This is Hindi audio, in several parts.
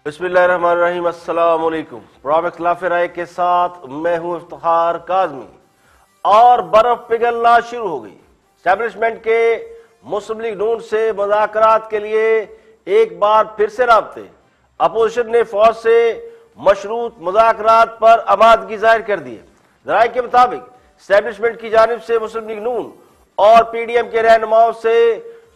बिस्मिल्लाहिर्रहमानिर्रहीम। अस्सलाम वालेकुम। प्रोग्राम इख्तिलाफ राय के साथ मैं हूं इफ्तिखार काज़मी। और बर्फ पिघलना शुरू हो गई। एस्टैब्लिशमेंट के मुस्लिम लीग नून से मुज़ाकरात के लिए एक बार फिर से राब्ते। अपोजिशन ने फौज से मशरूत मुज़ाकरात पर आमादगी जाहिर कर दी है। ज़राए के मुताबिक एस्टैब्लिशमेंट की जानिब से मुस्लिम लीग नून और PDM के रहनुमाओं से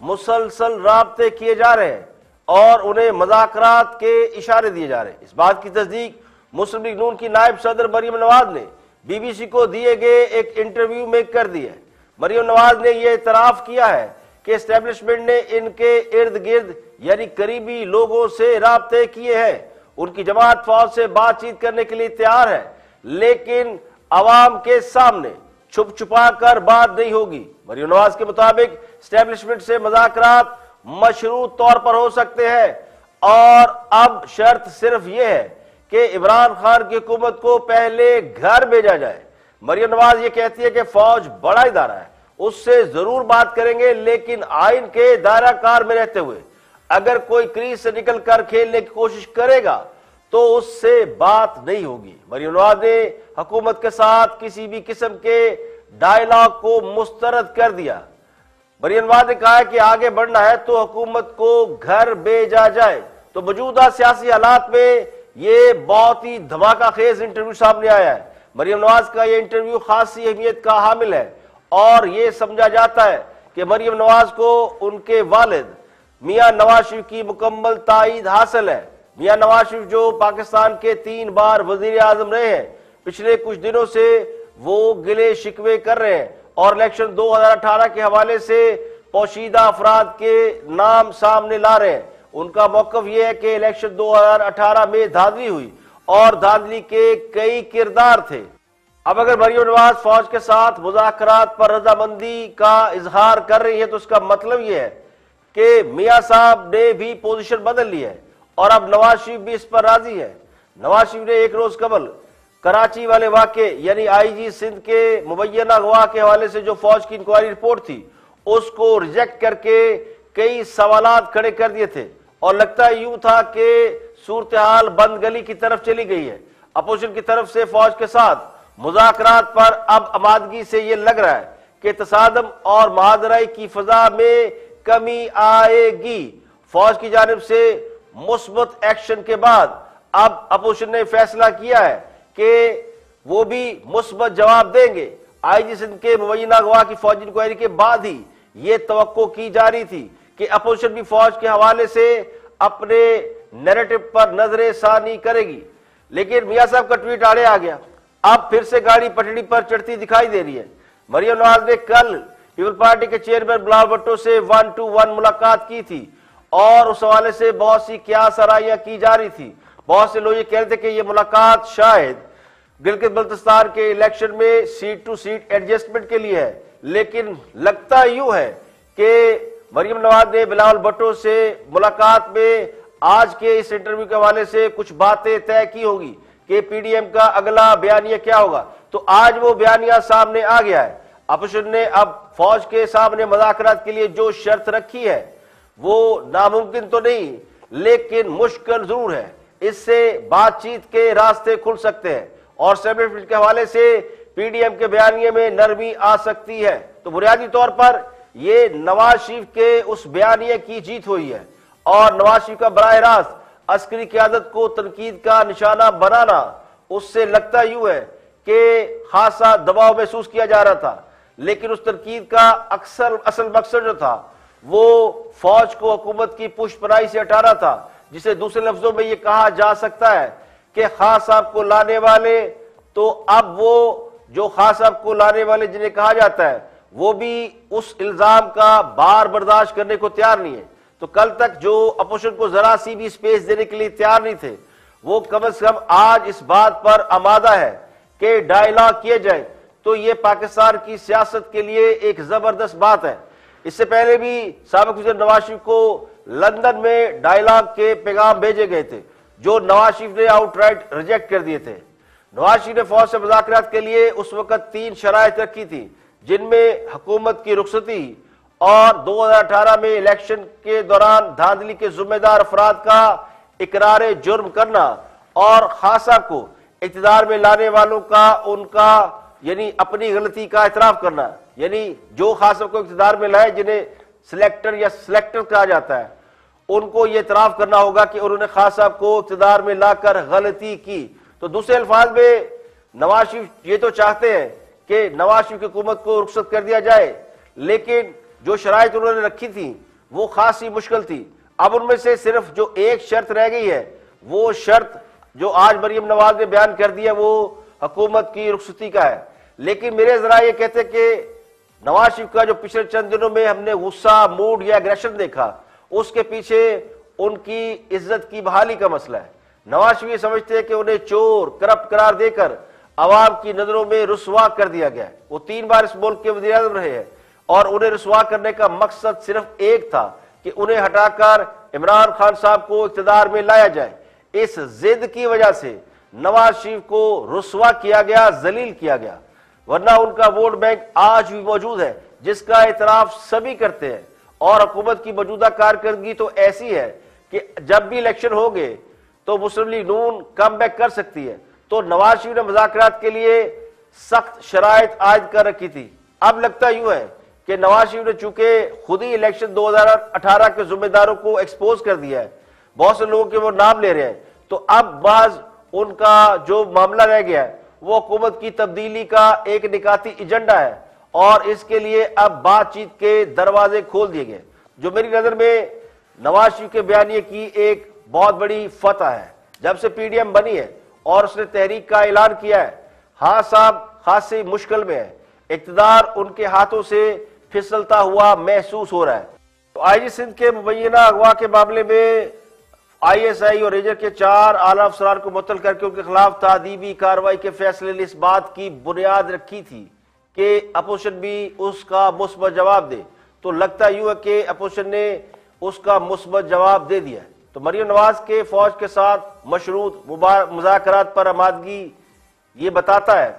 मुसलसल राब्ते किए जा रहे हैं और उन्हें मुज़ाकरात के इशारे दिए जा रहे हैं। इस बात की तस्दीक मुस्लिम लीग नून की नायब सदर मरियम नवाज ने BBC को दिए गए एक इंटरव्यू में कर दी है। मरियम नवाज ने यह इतराफ किया है कि एस्टैब्लिशमेंट ने इनके इर्द गिर्द यानी करीबी लोगों से राब्ते किए हैं। उनकी जमात फौज से बातचीत करने के लिए तैयार है, लेकिन अवाम के सामने छुप छुपा कर बात नहीं होगी। मरियम नवाज के मुताबिक एस्टैब्लिशमेंट से मुज़ाकरात मशरूत तौर पर हो सकते हैं और अब शर्त सिर्फ यह है कि इमरान खान की हुकूमत को पहले घर भेजा जाए। मरियम नवाज ये कहती है कि फौज बड़ा इदारा है, उससे जरूर बात करेंगे, लेकिन आइन के दायरा कार में रहते हुए। अगर कोई क्रीज से निकल कर खेलने की कोशिश करेगा तो उससे बात नहीं होगी। मरियम नवाज ने हुकूमत के साथ किसी भी किस्म के डायलॉग को मुस्तरद कर दिया। मरियम नवाज ने कहा है कि आगे बढ़ना है तो हुकूमत को घर भेजा जाए। तो मौजूदा सियासी हालात में ये बहुत ही धमाका खेज इंटरव्यू सामने आया है। मरियम नवाज का ये इंटरव्यू खासी अहमियत का हामिल है और ये समझा जाता है कि मरियम नवाज को उनके वालिद मियां नवाज शरीफ की मुकम्मल ताईद हासिल है। मियां नवाज शरीफ जो पाकिस्तान के 3 बार वजीर आजम रहे हैं, पिछले कुछ दिनों से वो गिले शिकवे कर रहे हैं और इलेक्शन 2018 के हवाले से पोशीदा अफराद के नाम सामने ला रहे हैं। उनका मौकफ यह है कि इलेक्शन 2018 में धांधली हुई और धांधली के कई किरदार थे। अब अगर मरियम नवाज फौज के साथ मुज़ाकरात पर रजामंदी का इजहार कर रही है तो उसका मतलब यह है कि मियां साहब ने भी पोजीशन बदल ली है और अब नवाज शरीफ भी इस पर राजी है। नवाज शरीफ ने एक रोज कबल कराची वाले वाक़े यानी IG सिंध के मुबैना अगवा के हवाले से जो फौज की इंक्वायरी रिपोर्ट थी उसको रिजेक्ट करके कई सवालात खड़े कर दिए थे और लगता यूं था कि सूरत हाल बंद गली की तरफ चली गई है। अपोजिशन की तरफ से फौज के साथ मुज़ाकरात पर अब आमादगी से यह लग रहा है कि तसादम और महादराई की फजा में कमी आएगी। फौज की जानिब से मुस्बत एक्शन के बाद अब अपोजिशन ने फैसला किया है कि वो भी मुस्बत जवाब देंगे। IG सिंध के मुबैना अगवा की फौजी इंक्वायरी के बाद ही ये तवक्को की जा रही थी कि अपोजिशन भी फौज के हवाले से अपने नैरेटिव पर नजरे सानी करेगी, लेकिन मियां साहब का ट्वीट आड़े आ गया। अब फिर से गाड़ी पटड़ी पर चढ़ती दिखाई दे रही है। मरियम नवाज ने कल पीपल पार्टी के चेयरमैन बिलावल भुट्टो से 1-to-1 मुलाकात की थी और उस हवाले से बहुत सी क्या सराहियां की जा रही थी। बहुत से लोग ये कह रहे थे कि यह मुलाकात शायद गिलगित बल्तिस्तान के इलेक्शन में सीट टू सीट एडजस्टमेंट के लिए है, लेकिन लगता यूं है कि मरियम नवाज ने बिलावल भुट्टो से मुलाकात में आज के इस इंटरव्यू के हवाले से कुछ बातें तय की होगी कि PDM का अगला बयानिया क्या होगा। तो आज वो बयानिया सामने आ गया है। अपोजिशन ने अब फौज के सामने मुज़ाकरात के लिए जो शर्त रखी है वो नामुमकिन तो नहीं, लेकिन मुश्किल जरूर है। इससे बातचीत के रास्ते खुल सकते हैं और एस्टैब्लिशमेंट के हवाले से PDM के बयानिए में नरमी आ सकती है। तो बुनियादी तौर पर यह नवाज शरीफ के उस बयानिए की जीत हुई है और नवाज शरीफ का बराह रास्त अस्करी क़यादत को तनकीद का निशाना बनाना, उससे लगता यूं है कि खासा दबाव महसूस किया जा रहा था, लेकिन उस तनकीद का असल मकसद जो था वो फौज को हुकूमत की पुष्पनाई से हटाना था, जिसे दूसरे लफ्जों में यह कहा जा सकता है कि खान साहब को लाने वाले, तो अब वो जो खान साहब को लाने वाले जिन्हें कहा जाता है वो भी उस इल्जाम का बार बर्दाश्त करने को तैयार नहीं है। तो कल तक जो अपोजिशन को जरा सी भी स्पेस देने के लिए तैयार नहीं थे, वो कम से कम आज इस बात पर आमादा है कि डायलॉग किए जाए। तो ये पाकिस्तान की सियासत के लिए एक जबरदस्त बात है। इससे पहले भी साबिक वज़ीर नवाज शरीफ को लंदन में डायलॉग के पैगाम भेजे गए थे जो नवाज शरीफ ने आउटराइट रिजेक्ट कर दिए थे। नवाज शरीफ ने फौज से मुज़ाकरात के लिए उस वक्त 3 शराइत रखी थी, जिनमें हुकूमत की रुखसती और 2018 में इलेक्शन के दौरान धांधली के जिम्मेदार अफराद का इकरार जुर्म करना और खान साहब को इक़्तिदार में लाने वालों का उनका यानी अपनी गलती का इतराफ करना, यानी जो खान साहब को इक़्तिदार में लाए, जिन्हें सिलेक्टर या सिलेक्टर कहा जाता है, उनको ये इतराफ करना होगा कि उन्होंने खान साहब को इक़्तिदार में लाकर गलती की। तो दूसरे अल्फाज में नवाज शरीफ ये तो चाहते हैं कि नवाज शरीफ की हुकूमत को रुखसत कर दिया जाए, लेकिन जो शराइत उन्होंने रखी थी वो खासी मुश्किल थी। अब उनमें से सिर्फ जो एक शर्त रह गई है, वो शर्त जो आज मरियम नवाज ने बयान कर दिया वो हुकूमत की रुखसती का है। लेकिन मेरे जरा ये कहते कि नवाज शरीफ का जो पिछले चंद दिनों में हमने गुस्सा, मूड या एग्रेशन देखा, उसके पीछे उनकी इज्जत की बहाली का मसला है। नवाज शरीफ ये समझते हैं कि उन्हें चोर, करप्ट करार देकर अवाम की नजरों में रुसवा कर दिया गया है। वो 3 बार इस मुल्क के वज़ीर आज़म रहे हैं और उन्हें रुसवा करने का मकसद सिर्फ एक था कि उन्हें हटाकर इमरान खान साहब को इक़्तिदार में लाया जाए। इस जिद की वजह से नवाज शरीफ को रुसवा किया गया, जलील किया गया, वरना उनका वोट बैंक आज भी मौजूद है, जिसका इतराफ सभी करते हैं। और हुकूमत की मौजूदा कारकर्दगी तो ऐसी है कि जब भी इलेक्शन होंगे तो मुस्लिम लीग नून कम बैक कर सकती है। तो नवाज शरीफ ने मुज़ाकरात के लिए सख्त शराइत आयद कर रखी थी। अब लगता यूं है कि नवाज शरीफ ने चूंकि खुद ही इलेक्शन 2018 के जिम्मेदारों को एक्सपोज कर दिया है, बहुत से लोगों के वो नाम ले रहे हैं, तो अब बाज उनका जो मामला रह गया है वो हुकूमत की तब्दीली का एक निकाती एजेंडा है और इसके लिए अब बातचीत के दरवाजे खोल दिए गए, जो मेरी नजर में नवाज शरीफ के बयानिए की एक बहुत बड़ी फतह है। जब से पीडीएम बनी है और उसने तहरीक का ऐलान किया है, हाँ साहब खासी मुश्किल में है, इक़्तिदार उनके हाथों से फिसलता हुआ महसूस हो रहा है। तो आईजी सिंध के मुबैना अगवा के मामले में ISI और रेंजर के 4 आला अफसरान को मुअत्तल करके उनके खिलाफ तादीबी कार्रवाई के फैसले ने इस बात की बुनियाद रखी थी कि अपोजिशन भी उसका मुस्बत जवाब दे। तो लगता यूं है कि अपोजिशन ने उसका मुस्बत जवाब दे दिया है। तो मरियम नवाज के फौज के साथ मशरूत मुज़ाकरात पर आमादगी ये बताता है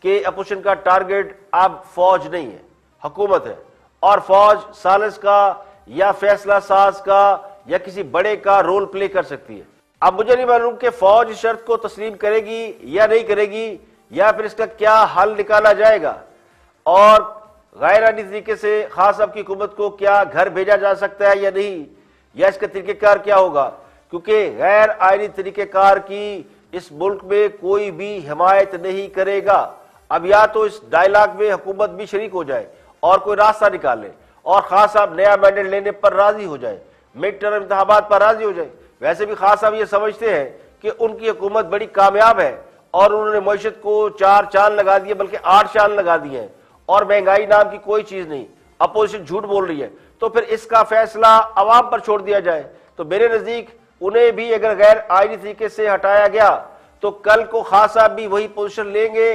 कि अपोजिशन का टारगेट अब फौज नहीं है, हुकूमत है, और फौज सालिस का या फैसला साज का या किसी बड़े का रोल प्ले कर सकती है। अब मुझे नहीं मालूम कि फौज इस शर्त को तस्लीम करेगी या नहीं करेगी, या फिर इसका क्या हल निकाला जाएगा और गैर आईनी तरीके से खान साहब की हुकूमत को क्या घर भेजा जा सकता है या नहीं, या इसका तरीकेकार क्या होगा, क्योंकि गैर आईनी तरीकेकार की इस मुल्क में कोई भी हिमायत नहीं करेगा। अब या तो इस डायलॉग में हुकूमत भी शरीक हो जाए और कोई रास्ता निकाले और खान साहब नया मैंडेट लेने पर राजी हो जाए, मिड टर्म इंतखाबात पर राजी हो जाए। वैसे भी खान साहब ये समझते हैं कि उनकी हुकूमत बड़ी कामयाब है और उन्होंने मईशत को 4 चांद लगा दिए, बल्कि 8 चांद लगा दिए हैं, और महंगाई नाम की कोई चीज नहीं। अपोजिशन झूठ बोल रही है, तो फिर इसका फैसला अवाम पर छोड़ दिया जाए। तो मेरे नजदीक उन्हें भी अगर गैर आईनी तरीके से हटाया गया तो कल को खान साहब भी वही पोजीशन लेंगे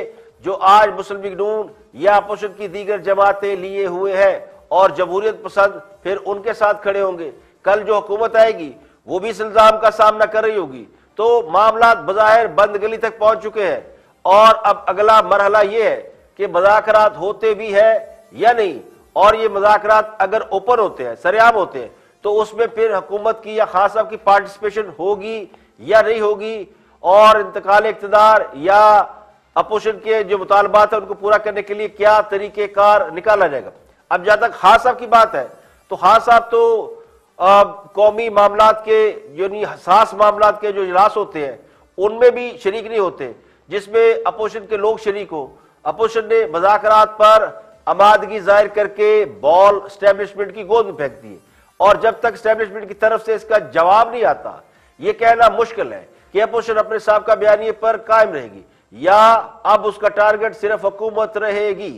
जो आज मुस्लिम लीग नून या अपोजिशन की दीगर जमातें लिए हुए हैं, और जमहूरियत पसंद फिर उनके साथ खड़े होंगे। कल जो हुकूमत आएगी वो भी इस इल्जाम का सामना कर रही होगी। तो मामला बज़ाहिर बंद गली तक पहुंच चुके हैं और अब अगला मरहला ये है कि मुज़ाकरात होते भी है या नहीं, और ये मुज़ाकरात अगर ओपन होते हैं, सरेआम होते हैं, तो उसमें फिर हुकूमत की या खान साहब की पार्टिसिपेशन होगी या नहीं होगी, और इंतकाल इक़्तिदार या अपोजिशन के जो मुतालबात है उनको पूरा करने के लिए क्या तरीक़ेकार निकाला जाएगा। अब जहां तक खान साहब की बात है, तो खान साहब तो कौमी मामलात के जो हसास मामलात के जो इजलास होते हैं उनमें भी शरीक नहीं होते, जिसमें अपोजिशन के लोग शरीक हो। अपोजिशन ने मुज़ाकरात पर आमादगी जाहिर करके बॉल एस्टेब्लिशमेंट की गोद में फेंक दी है, और जब तक एस्टेब्लिशमेंट की तरफ से इसका जवाब नहीं आता, ये कहना मुश्किल है कि अपोजिशन अपने साहब का बयानिए पर कायम रहेगी या अब उसका टारगेट सिर्फ हुकूमत रहेगी।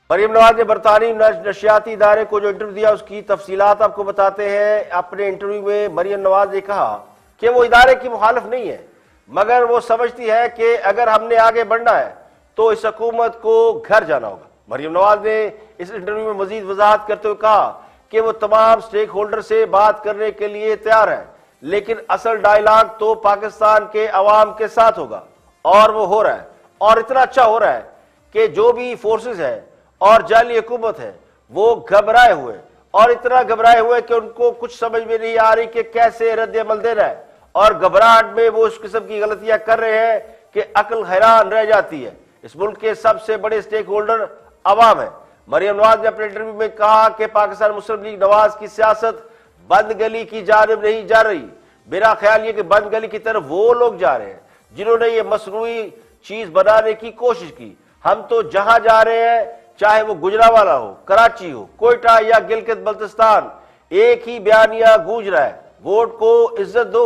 मरियम नवाज ने बरतानी नशियाती इदारे को जो इंटरव्यू दिया उसकी तफसीलात आपको बताते हैं। अपने इंटरव्यू में मरियम नवाज ने कहा कि वो इदारे की मुखालिफ नहीं है, मगर वो समझती है कि अगर हमने आगे बढ़ना है तो इस हुकूमत को घर जाना होगा। मरियम नवाज ने इस इंटरव्यू में मजीद वजाहत करते हुए कहा कि वो तमाम स्टेक होल्डर से बात करने के लिए तैयार है, लेकिन असल डायलॉग तो पाकिस्तान के अवाम के साथ होगा, और वो हो रहा है, और इतना अच्छा हो रहा है कि जो भी फोर्सेस है और जाली हुकूमत है वो घबराए हुए, और इतना घबराए हुए कि उनको कुछ समझ में नहीं आ रही कि कैसे रद्द अमल देना है, और घबराहट में वो उस किस्म की गलतियां कर रहे हैं कि अक्ल हैरान रह जाती है। इस मुल्क के सबसे बड़े स्टेक होल्डर अवाम है। मरियम नवाज ने अपने इंटरव्यू में कहा कि पाकिस्तान मुस्लिम लीग नवाज की सियासत बंद गली की जानिब नहीं जा रही। मेरा ख्याल ये कि बंद गली की तरफ वो लोग जा रहे हैं जिन्होंने ये मसनूई चीज बनाने की कोशिश की। हम तो जहां जा रहे हैं, चाहे वो गुजरावाला हो, कराची हो, कोयटा या गिलगित बल्तिस्तान, एक ही बयानिया गूंज रहा है, वोट को इज्जत दो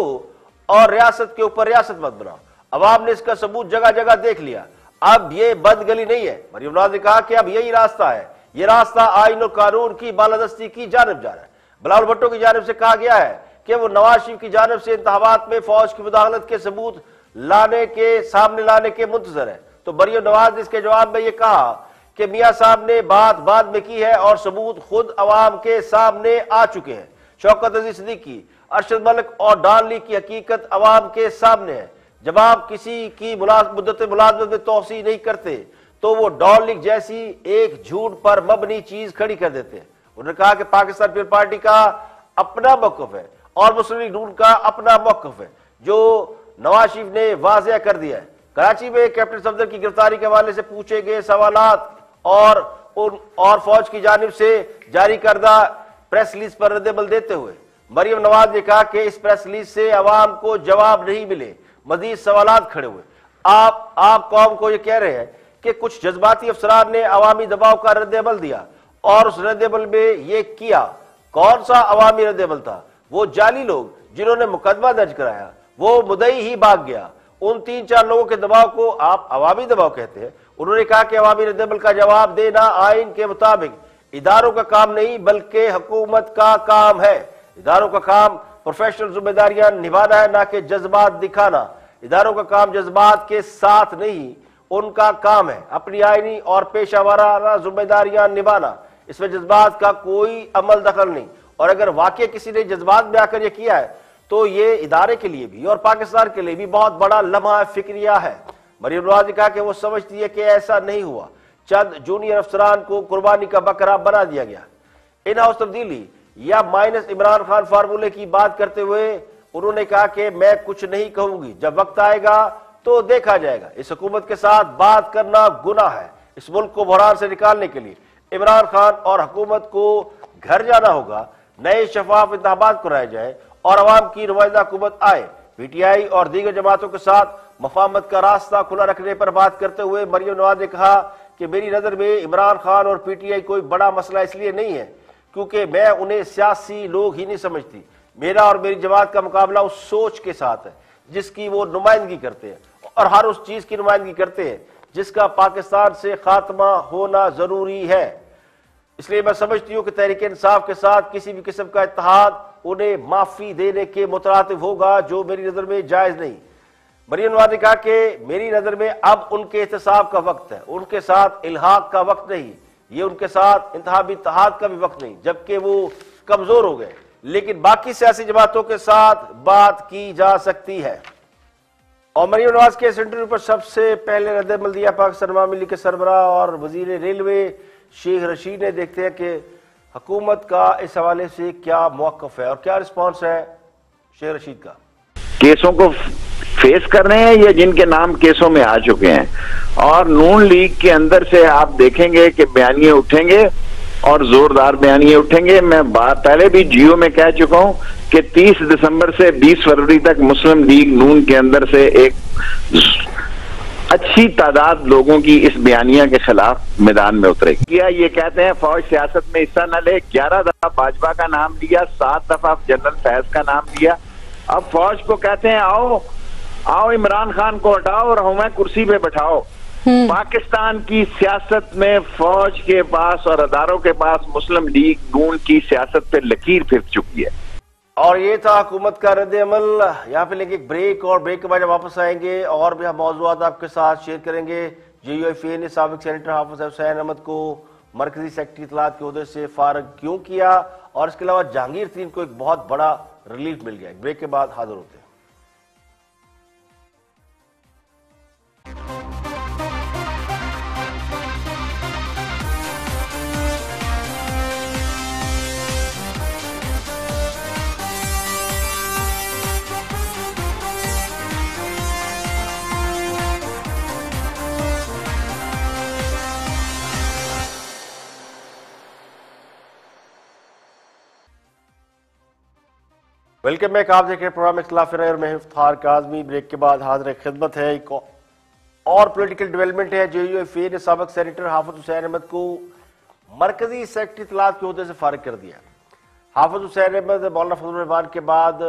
और रियासत के ऊपर रियासत मत बनाओ। अवाम ने इसका सबूत जगह जगह देख लिया। अब ये बंद गली नहीं है। मरियम नवाज ने कहा कि अब यही रास्ता है, ये रास्ता आईन और कानून की बालादस्ती की जानिब जा रहा है। बिलावल भुट्टो की जानिब से कहा गया है कि वो नवाज शरीफ की जानिब से इंतखाबात में फौज की मुदाखलत के सबूत सामने लाने के मुंतजर है। तो मरियम नवाज ने इसके जवाब में ये कहा कि मियां साहब ने बात बाद में की है और सबूत खुद अवाम के सामने आ चुके हैं। शौकत अजीज सिद्दीकी, अरशद मलिक और डॉन लीग की हकीकत अवाम के सामने है। जब आप किसी की मुद्दत मुलाजमत में तोसी नहीं करते तो वो डॉन लीग जैसी एक झूठ पर मबनी चीज खड़ी कर देते हैं। उन्होंने कहा कि पाकिस्तान पीपल पार्टी का अपना मौक़िफ़ है और मुस्लिम लीग नून का अपना मौक़िफ़ है, जो नवाज शरीफ ने वाज़ेह कर दिया है। कराची में कैप्टन सफदर की गिरफ्तारी के हवाले से पूछे गए सवालात और फौज की जानिब से जारी करदा प्रेस रिलीज पर रद्द-ए-अमल देते हुए मरियम नवाज ने कहा कि इस प्रेस रिलीज से अवाम को जवाब नहीं मिले, मजीद सवालात खड़े हुए। आप कौम को ये कह रहे हैं कि कुछ जज्बाती अफसरान ने अवामी दबाव का रद्द-ए-अमल दिया और उस रद्द-ए-अमल में ये किया। कौन सा अवामी रद्द-ए-अमल था? वो जाली लोग जिन्होंने मुकदमा दर्ज कराया, वो मुद्दई ही भाग गया। उन 3-4 लोगों के दबाव को आप अवामी दबाव कहते हैं। उन्होंने कहा कि अवामी रद्द-ए-अमल का जवाब देना आइन के मुताबिक इदारों का काम नहीं बल्कि हुकूमत का काम है। इदारों का काम प्रोफेशनल जिम्मेदारियां निभाना है, ना कि जज्बात दिखाना। इदारों का काम जज्बात के साथ नहीं, उनका काम है अपनी आईनी और पेशावराना जिम्मेदारियां निभाना। इसमें जज्बात का कोई अमल दखल नहीं। और अगर वाकई किसी ने जज्बात में आकर यह किया है तो ये इदारे के लिए भी और पाकिस्तान के लिए भी बहुत बड़ा लम्हा फिक्रिया है। मरियम नवाज ने कहा कि वो समझती है कि ऐसा नहीं हुआ, चंद जूनियर अफसरान को कुर्बानी का बकरा बना दिया गया। इन हाउस तब्दीली या माइनस इमरान खान फार्मूले की बात करते हुए उन्होंने कहा कि मैं कुछ नहीं कहूंगी, जब वक्त आएगा तो देखा जाएगा। इस हुकूमत के साथ बात करना गुनाह है। इस मुल्क को बहरान से निकालने के लिए इमरान खान और हुकूमत को घर जाना होगा, नए शफाफ इंतखाबात कराए जाए और अवाम की नुमाइंदा हुकूमत आए। पीटीआई और दीगर जमातों के साथ मफाहमत का रास्ता खुला रखने पर बात करते हुए मरियम नवाज ने कहा कि मेरी नजर में इमरान खान और पीटीआई कोई बड़ा मसला इसलिए नहीं है क्योंकि मैं उन्हें सियासी लोग ही नहीं समझती। मेरा और मेरी जमात का मुकाबला उस सोच के साथ है जिसकी वो नुमाइंदगी करते हैं और हर उस चीज की नुमाइंदगी करते हैं जिसका पाकिस्तान से खात्मा होना जरूरी है। इसलिए मैं समझती हूँ कि तहरीक इंसाफ के साथ किसी भी किस्म का इत्तेहाद उन्हें माफी देने के मुतरातिब होगा, जो मेरी नजर में जायज नहीं। मरियम नवाज ने कहा कि मेरी नजर में अब उनके एहतसाब का वक्त है, उनके साथ इल्हाक का वक्त नहीं, ये उनके साथ इंतहाबी इत्तेहाद का भी वक्त नहीं, जबकि वो कमजोर हो गए। लेकिन बाकी सियासी जमातों के साथ बात की जा सकती है। और मरियम नवाज के इस इंटरव्यू पर सबसे पहले रद्द-ए-अमल दिया पाकिस्तान अवामी लीग के सरबराह और वजीर रेलवे शेख रशीद ने। देखते हैं कि हुकूमत का इस हवाले से क्या मौक़िफ़ है और क्या रिस्पॉन्स है शेख रशीद का। केसों को फेस कर रहे हैं या जिनके नाम केसों में आ चुके हैं, और नून लीग के अंदर से आप देखेंगे कि बयानिए उठेंगे और जोरदार बयानिए उठेंगे। मैं पहले भी जियो में कह चुका हूं कि 30 दिसंबर से 20 फरवरी तक मुस्लिम लीग नून के अंदर से एक अच्छी तादाद लोगों की इस बयानिया के खिलाफ मैदान में उतरेगी। क्या ये कहते हैं फौज सियासत में हिस्सा न ले, 11 दफा भाजपा का नाम लिया, 7 दफा जनरल फैज का नाम लिया। अब फौज को कहते हैं आओ इमरान खान को हटाओ और हमें कुर्सी पे बैठाओ। पाकिस्तान की सियासत में फौज के पास और अदारों के पास मुस्लिम लीग नून की सियासत पे लकीर फिर चुकी है। और ये था हुकूमत का रद्द-ए-अमल। यहाँ पे लेंगे एक ब्रेक और ब्रेक के बाद जब वापस आएंगे और भी हम मौज़ूआत आपके साथ शेयर करेंगे। JUIFA ने साबिक सेनेटर हाफिज हुसैन अहमद को मरकजी सेक्रेटरी इत्तलात के ओहदे से फारग क्यों किया, और इसके अलावा जहांगीर तरीन को एक बहुत बड़ा रिलीफ मिल गया। ब्रेक के बाद हाजिर होते हैं। Welcome back. आप देख रहे हैं प्रोग्राम इख्तिलाफ राय और मैं इफ्तिखार काज़मी। ब्रेक के बाद हाजिर खिदमत है। एक और पॉलिटिकल डेवलपमेंट है। JUIF ने साबिक सेनेटर हाफिज हुसैन अहमद को मरकजी सेक्रेटरी इत्तलात के ओहदे से फारिग कर दिया। हाफिज हुसैन अहमद मौलाना फजलुर रहमान के बाद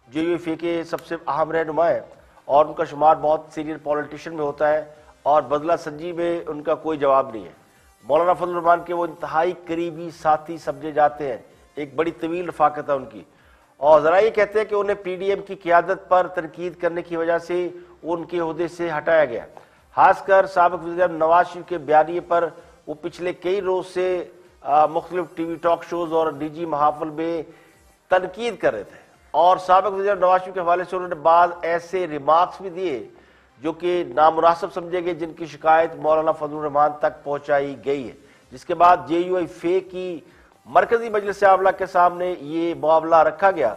JUIF के सबसे अहम रहनुमा है और उनका शुमार बहुत सीनियर पॉलिटिशियन में होता है और बदला संजी में उनका कोई जवाब नहीं है। मौलाना फजलुर रहमान के वो इंतहाई करीबी साथी समझे जाते हैं। एक बड़ी तवील रफाकत है उनकी और ज़रा ये कहते हैं कि उन्हें PDM की क़यादत पर तनकीद करने की वजह से उनके ओहदे से हटाया गया। खासकर साबिक वज़ीर नवाज शरीफ के बयानिए पर वो पिछले कई रोज से मुख्तलिफ TV टॉक शोज और निजी महाफिल में तनकीद कर रहे थे और साबिक वज़ीर नवाज शरीफ के हवाले से उन्होंने बाद ऐसे रिमार्क्स भी दिए जो कि नामुनासिब समझे गए, जिनकी शिकायत मौलाना फजलुर रहमान तक पहुंचाई गई है। जिसके बाद JUIF की मरकजी मजलिस आमला के सामने ये मामला रखा गया,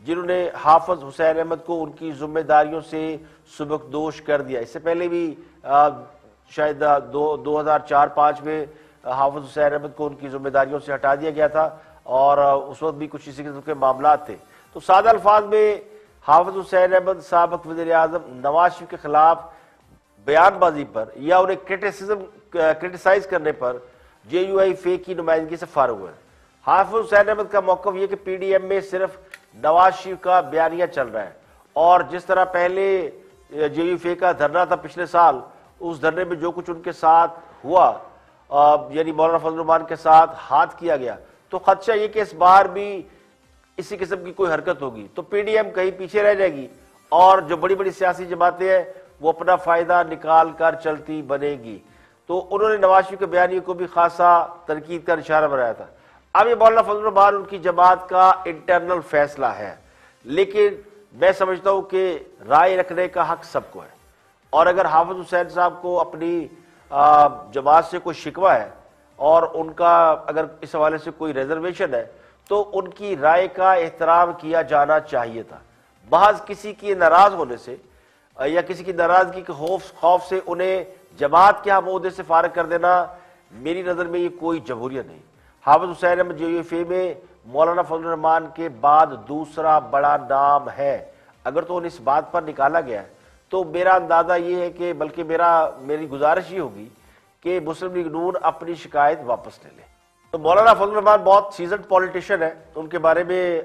जिन्होंने हाफिज हुसैन अहमद को उनकी जिम्मेदारियों से सुबकदोश कर दिया। इससे पहले भी शायद 2004-05 में हाफिज हुसैन अहमद को उनकी जिम्मेदारियों से हटा दिया गया था और उस वक्त भी कुछ इसी किस्म के मामला थे। तो सादा अल्फाज में हाफिज हुसैन अहमद साबिक वज़ीर आज़म नवाज शरीफ के खिलाफ बयानबाजी पर या उन्हें क्रिटिसाइज करने पर JUIF की नुमाइंदगी से फारिग हुए। हाफिज हुसैन अहमद का मौक़िफ़ ये कि PDM में सिर्फ नवाज शरीफ का बयानिया चल रहा है और जिस तरह पहले JUIF का धरना था पिछले साल, उस धरने में जो कुछ उनके साथ हुआ यानी मौलाना फजलुर रहमान के साथ हाथ किया गया, तो खदशा ये कि इस बार भी इसी किस्म की कोई हरकत होगी तो PDM कहीं पीछे रह जाएगी और जो बड़ी बड़ी सियासी जमातें हैं वो अपना फायदा निकाल कर चलती बनेगी। तो उन्होंने नवाज शरीफ के बयानी को भी खासा तनकीद का इशारा बनाया था। अब ये मौलाना फजलुर रहमान उनकी जमात का इंटरनल फैसला है, लेकिन मैं समझता हूं कि राय रखने का हक सबको है और अगर हाफिज हुसैन साहब को अपनी जमात से कोई शिकवा है और उनका अगर इस हवाले से कोई रिजर्वेशन है तो उनकी राय का एहतराम किया जाना चाहिए था। महज किसी के नाराज होने से या किसी की नाराजगी के खौफ से उन्हें जमात के हम ओहदे से फारिग कर देना मेरी नज़र में ये कोई जमहूरियत नहीं। हाफिज हुसैन अहमद JUIF में मौलाना फजलुर रहमान के बाद दूसरा बड़ा नाम है। अगर तो उन्हें इस बात पर निकाला गया है तो मेरा अंदाजा ये है कि बल्कि मेरी गुजारिश ये होगी कि मुस्लिम लीग नून अपनी शिकायत वापस ले ले। तो मौलाना फजलुर रहमान बहुत सीजन पॉलिटिशियन है। उनके बारे में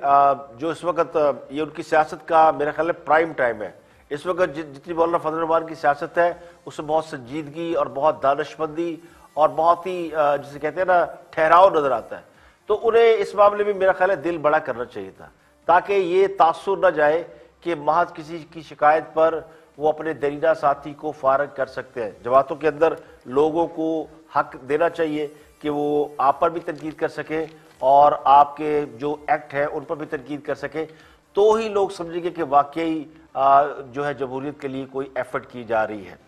जो इस वक्त ये उनकी सियासत का मेरा ख्याल है प्राइम टाइम है। इस वक्त जितनी मौलाना फजलुर रहमान की सियासत है उसमें बहुत संजीदगी और बहुत दानिशमंदी और बहुत ही जिसे कहते हैं ना ठहराव नजर आता है। तो उन्हें इस मामले में मेरा ख्याल है दिल बड़ा करना चाहिए था ताकि ये तासुर न जाए कि महज किसी की शिकायत पर वो अपने दरीना साथी को फारिग कर सकते हैं। जमातों के अंदर लोगों को हक देना चाहिए कि वो आप पर भी तनकीद कर सके और आपके जो एक्ट है उन पर भी तनकीद कर सके, तो ही लोग समझेंगे कि वाकई जो है जमहूरियत के लिए कोई एफर्ट की जा रही है।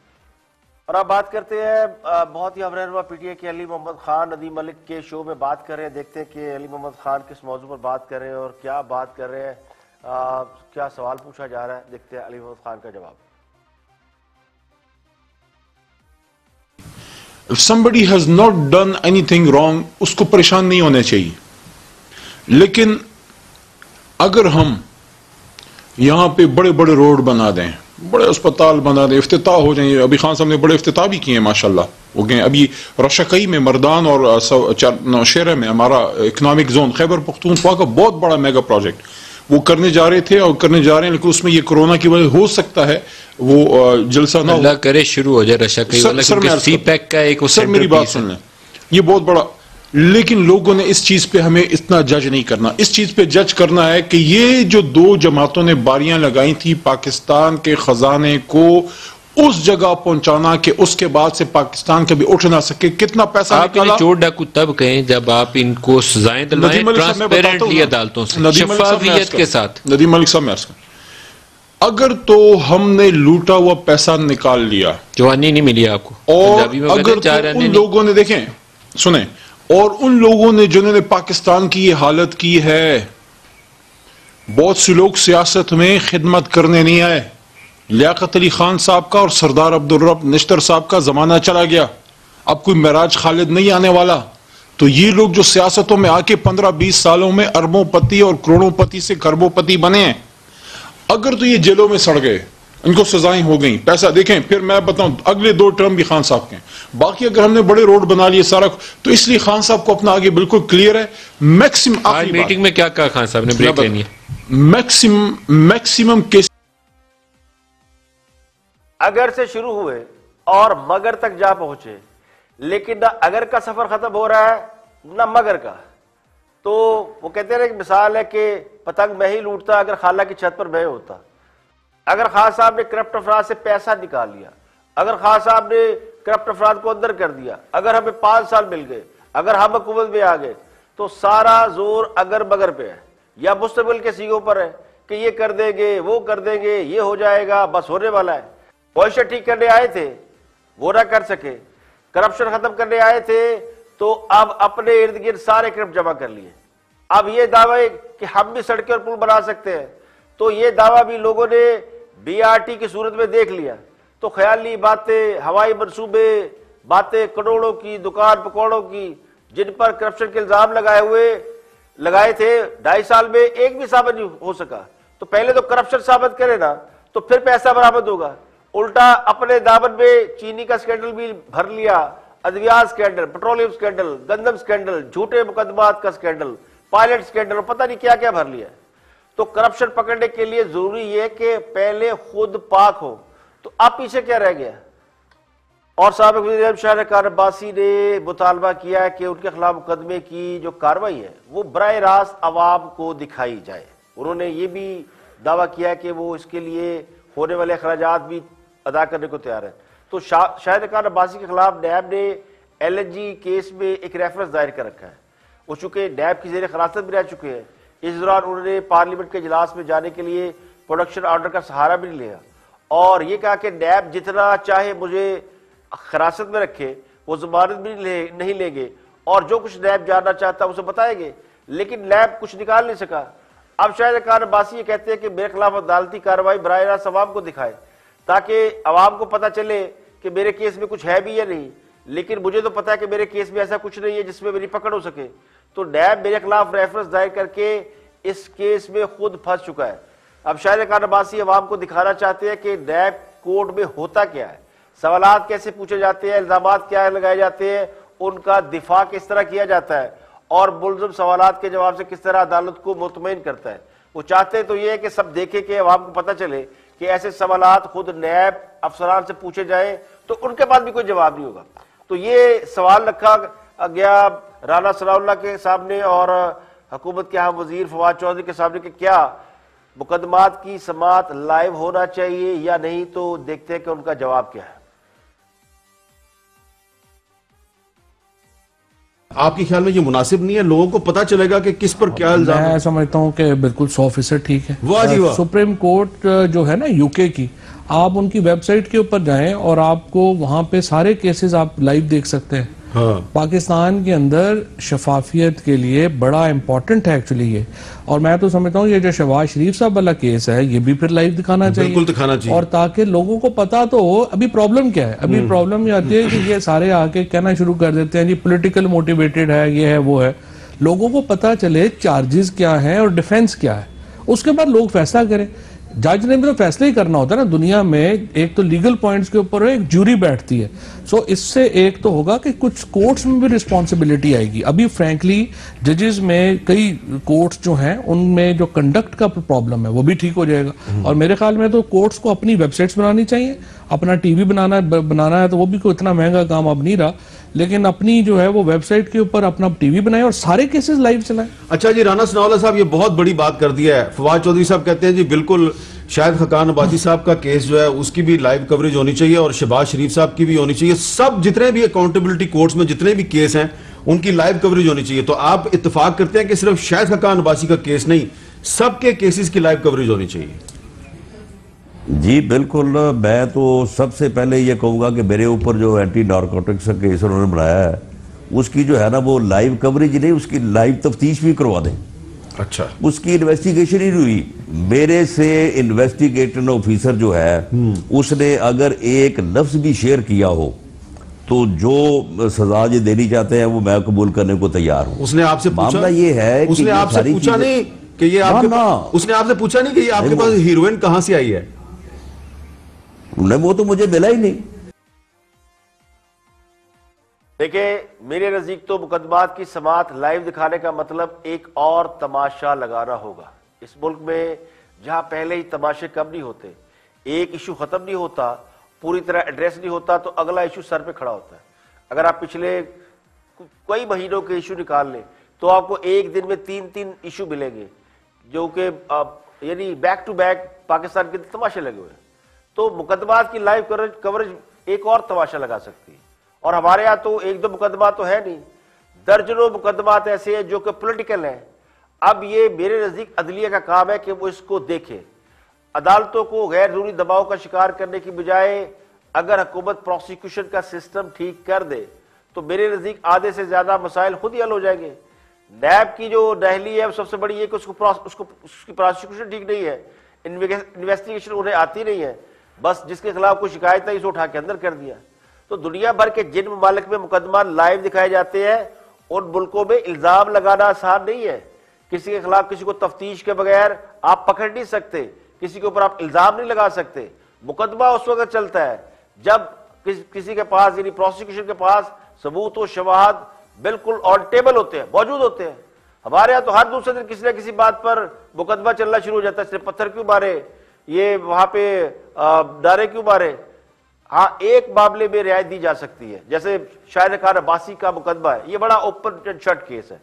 और अब बात करते हैं बहुत ही हमरहनुमा PTI के अली मोहम्मद खान नदीम मलिक के शो में बात कर रहे हैं। देखते हैं कि अली मोहम्मद खान किस मौजू पर बात कर रहे हैं और क्या बात कर रहे हैं, क्या सवाल पूछा जा रहा है। देखते हैं अली मोहम्मद खान का जवाब। If somebody has not done anything wrong, उसको परेशान नहीं होना चाहिए। लेकिन अगर हम यहां पे बड़े बड़े रोड बना दें, बड़े अस्पताल बना दें, इफ्तिताह हो जाए, अभी खान साहब ने बड़े इफ्तिताह भी किए हैं माशाल्लाह हो गए। अभी रशकई में मर्दान और नौशहरा में हमारा इकोनॉमिक जोन खैबर पख्तूनख्वा का बहुत बड़ा मेगा प्रोजेक्ट वो करने जा रहे थे और करने जा रहे हैं, लेकिन उसमें ये कोरोना की वजह हो सकता है वो जलसा ना अल्लाह करे शुरू हो जाए रशकई वाला, क्योंकि CPEC का एक सर मेरी बात सुन लें, ये बहुत बड़ा। लेकिन लोगों ने इस चीज पे हमें इतना जज नहीं करना। इस चीज पे जज करना है कि ये जो दो जमातों ने बारियां लगाई थी पाकिस्तान के खजाने को उस जगह पहुंचाना कि उसके बाद से पाकिस्तान कभी उठ ना सके, कितना पैसा आप इन्हें चोर डाकू तब कहें जब आप इनको सजाएं दिलवाएं ट्रांसपेरेंटली अदालतों से, शफाफियत के साथ। नदीम मलिक साहब मैं अगर तो हमने लूटा हुआ पैसा निकाल लिया, जवानी नहीं मिली आपको, और अगर तो उन लोगों ने देखें सुने, और उन लोगों ने जिन्होंने पाकिस्तान की ये हालत की है, बहुत से लोग सियासत में खिदमत करने नहीं आए। लियाकत अली खान साहब का और सरदार अब्दुल रब निश्तर साहब का जमाना चला गया, अब कोई महराज खालिद नहीं आने वाला। तो ये लोग जो सियासतों में आके 15-20 सालों में अरबोंपति और करोड़ोंपति से खरबोंपति बने हैं, अगर तो ये जेलों में सड़ गए, इनको सजाएं हो गई, पैसा देखें, फिर मैं बताऊं अगले 2 टर्म भी खान साहब के। बाकी अगर हमने बड़े रोड बना लिए सारा, तो इसलिए खान साहब को अपना आगे बिल्कुल क्लियर है। मैक्सिमम आज मीटिंग में क्या कहा खान साहब ने, ब्रेक लेनी है, मैक्सिमम केस अगर से शुरू हुए और मगर तक जा पहुंचे, लेकिन ना अगर का सफर खत्म हो रहा है ना मगर का। तो वो कहते हैं कि मिसाल है कि पतंग मैं ही लूटता अगर खाला की छत पर मैं होता। अगर खान साहब ने करप्ट अफराद से पैसा निकाल लिया, अगर खान साहब ने करप्ट अफराद को अंदर कर दिया, अगर हमें 5 साल मिल गए, अगर हम हुकूमत में आ गए, तो सारा जोर अगर मगर पे है या मुस्तकबिल के सीगों पर है कि ये कर देंगे, वो कर देंगे, ये हो जाएगा, बस होने वाला है। पॉलिसी ठीक करने आए थे, वो ना कर सके, करप्शन खत्म करने आए थे, तो अब अपने इर्द गिर्द सारे करप्ट जमा कर लिए। अब ये दावा है कि हम भी सड़कें और पुल बना सकते हैं, तो ये दावा भी लोगों ने BRT की सूरत में देख लिया। तो ख्याली बातें, हवाई मंसूबे, बातें करोड़ों की, दुकान पकौड़ों की, जिन पर करप्शन के इल्जाम लगाए थे 2.5 साल में एक भी साबित नहीं हो सका। तो पहले तो करप्शन साबित करे ना, तो फिर पैसा बरामद होगा। उल्टा अपने दामन में चीनी का स्कैंडल भी भर लिया, अद्वियात स्कैंडल, पेट्रोलियम स्कैंडल, गंदम स्कैंडल, झूठे मुकदमात का स्कैंडल, पायलट स्कैंडल, पता नहीं क्या क्या भर लिया। तो करप्शन पकड़ने के लिए जरूरी है कि पहले खुद पाक हो। तो अब पीछे क्या रह गया? और साबिक वज़ीर शाह खान अब्बासी ने मुतालबा किया कि उनके खिलाफ मुकदमे की जो कार्रवाई है वो बराह रास्त अवाम को दिखाई जाए। उन्होंने ये भी दावा किया कि वो इसके लिए होने वाले अखराजात भी अदा करने को तैयार है। तो शाहिद खान अब्बासी के खिलाफ नैब ने LNG केस में एक रेफरेंस दायर कर रखा है। वो चूंकि नैब की ज़ेर हिरासत भी रह चुके हैं, इस दौरान उन्होंने पार्लियामेंट के इजलास में जाने के लिए प्रोडक्शन ऑर्डर का सहारा भी नहीं लिया और ये कहा कि नैब जितना चाहे मुझे हिरासत में रखे, वो जमानत भी नहीं लेंगे और जो कुछ नैब जानना चाहता है उसे बताएंगे, लेकिन नैब कुछ निकाल नहीं सका। अब शाहिद खान अब्बासी ये कहते हैं कि मेरे खिलाफ अदालती कार्रवाई बराह रास्त अवाम को दिखाए ताकि अवाम को पता चले कि मेरे केस में कुछ है भी या नहीं, लेकिन मुझे तो पता है कि मेरे केस में ऐसा कुछ नहीं है जिसमें मेरी पकड़ हो सके। तो नैब मेरे खिलाफ रेफरेंस दायर करके इस केस में खुद फंस चुका है। अब शाहिद खान अब्बासी अवाम को दिखाना चाहते हैं कि नैब कोर्ट में होता क्या है, सवालात कैसे पूछे जाते हैं, इल्जामात क्या लगाए जाते हैं, उनका दिफा किस तरह किया जाता है और मुलज़िम सवालात के जवाब से किस तरह अदालत को मुतमईन करता है। वो चाहते तो ये है कि सब देखे कि अवाम को पता चले कि ऐसे सवालात खुद नैब अफसरान से पूछे जाए तो उनके पास भी कोई जवाब नहीं होगा। तो ये सवाल रखा गया राना सनाउल्लाह के सामने और हुकूमत के अहम वजीर फवाद चौधरी के सामने कि क्या मुकदमात की समाअत लाइव होना चाहिए या नहीं। तो देखते हैं कि उनका जवाब क्या है। आपके ख्याल में ये मुनासिब नहीं है? लोगों को पता चलेगा कि किस पर क्या इल्जाम है। मैं समझता हूँ कि बिल्कुल 100% ठीक है। वाह जी वाह। सुप्रीम कोर्ट जो है ना यूके की, आप उनकी वेबसाइट के ऊपर जाएं और आपको वहां पे सारे केसेस आप लाइव देख सकते हैं। हाँ। पाकिस्तान के अंदर शफाफियत के लिए बड़ा इंपॉर्टेंट है एक्चुअली ये। और मैं तो समझता हूँ ये जो शहबाज शरीफ साहब वाला केस है ये भी फिर लाइव दिखाना चाहिए, बिल्कुल दिखाना चाहिए। और ताकि लोगों को पता तो हो अभी प्रॉब्लम क्या है। अभी प्रॉब्लम ये आती है कि ये सारे आके कहना शुरू कर देते हैं जी पॉलिटिकल मोटिवेटेड है, ये है वो है। लोगों को पता चले चार्जेस क्या है और डिफेंस क्या है, उसके बाद लोग फैसला करें। जज ने भी तो फैसला ही करना होता है ना। दुनिया में एक तो लीगल पॉइंट्स के ऊपर एक ज्यूरी बैठती है। सो इससे एक तो होगा कि कुछ कोर्ट्स में भी रिस्पॉन्सिबिलिटी आएगी। अभी फ्रैंकली जजेस में कई कोर्ट्स जो हैं उनमें जो कंडक्ट का प्रॉब्लम है वो भी ठीक हो जाएगा। और मेरे ख्याल में तो कोर्ट्स को अपनी वेबसाइट्स बनानी चाहिए। अपना टीवी बनाना है तो वो भी कोई इतना महंगा काम अब नहीं रहा, लेकिन अपनी जो है वो वेबसाइट के ऊपर अपना टीवी बनाए और सारे केसेस लाइव चलाएं। अच्छा जी, राना सनाउल्लाह साहब ये बहुत बड़ी बात कर दिया है। फवाद चौधरी साहब कहते हैं जी बिल्कुल शाहिद खान अब्बासी साहब का केस जो है उसकी भी लाइव कवरेज होनी चाहिए और शहबाज शरीफ साहब की भी होनी चाहिए। सब जितने भी अकाउंटेबिलिटी कोर्ट्स में जितने भी केस हैं उनकी लाइव कवरेज होनी चाहिए। तो आप इत्तेफाक करते हैं कि सिर्फ शाहिद खान अब्बासी का केस नहीं, सबके केसेस की लाइव कवरेज होनी चाहिए? जी बिल्कुल। मैं तो सबसे पहले ये कहूँगा कि मेरे ऊपर जो एंटी नारकोटिक्स का केस उन्होंने बनाया है उसकी जो है ना वो लाइव कवरेज नहीं, उसकी लाइव तफ्तीश भी करवा दें। अच्छा, उसकी इन्वेस्टिगेशन ही नहीं हुई। मेरे से इन्वेस्टिगेटिंग ऑफिसर जो है उसने अगर एक लफ्ज भी शेयर किया हो तो जो सजा ये देनी चाहते हैं वो मैं कबूल करने को तैयार हूँ। उसने आपसे पूछा? मामला ये है उसने आपसे पूछा नहीं कि ये आपके उसने आपसे पूछा नहीं कि ये आपके पास हीरोइन कहां से आई है? नहीं, वो तो मुझे मिला ही नहीं। देखिए, मेरे नजदीक तो मुकदमात की समाअत लाइव दिखाने का मतलब एक और तमाशा लगाना होगा। इस मुल्क में जहां पहले ही तमाशे कम नहीं होते, एक इशू खत्म नहीं होता, पूरी तरह एड्रेस नहीं होता, तो अगला इशू सर पे खड़ा होता है। अगर आप पिछले कई महीनों के इशू निकाल लें तो आपको एक दिन में 3-3 इशू मिलेंगे जो कि यानी बैक टू बैक पाकिस्तान के तमाशे लगे हुए हैं। तो मुकदमात की लाइव कवरेज एक और तमाशा लगा सकती है। और हमारे यहाँ तो एक दो मुकदमा तो है नहीं, दर्जनों मुकदमात ऐसे हैं जो कि पॉलिटिकल हैं। अब ये मेरे नजदीक अदलिया का काम है कि वो इसको देखे। अदालतों को गैर जरूरी दबाव का शिकार करने की बजाय अगर हुकूमत प्रोसिक्यूशन का सिस्टम ठीक कर दे तो मेरे नजदीक आधे से ज्यादा मसाइल खुद ही हल हो जाएंगे। नैब की जो दहली है सबसे बड़ी ये कि उसकी प्रोसिक्यूशन ठीक नहीं है, इन्वेस्टिगेशन उन्हें आती नहीं है, बस जिसके खिलाफ कोई शिकायत है इसे उठा के अंदर कर दिया। तो दुनिया भर के जिन ममालिक में मुकदमा लाइव दिखाए जाते हैं उन मुल्कों में इल्जाम लगाना आसान नहीं है। किसी के खिलाफ किसी को तफ्तीश के बगैर आप पकड़ नहीं सकते, किसी के ऊपर आप इल्जाम नहीं लगा सकते। मुकदमा उस वक्त चलता है जब किसी के पास यानी प्रोसिक्यूशन के पास सबूत और शवाहद बिल्कुल ऑन टेबल होते हैं, मौजूद होते हैं। हमारे यहाँ तो हर दूसरे दिन किसी न किसी बात पर मुकदमा चलना शुरू हो जाता है, इसने पत्थर क्यों मारे, ये वहां पे नारे क्यों मारे। हाँ, एक मामले में रियायत दी जा सकती है, जैसे शाहिद खान अब्बासी का मुकदमा है, ये बड़ा ओपन एंड शट केस है।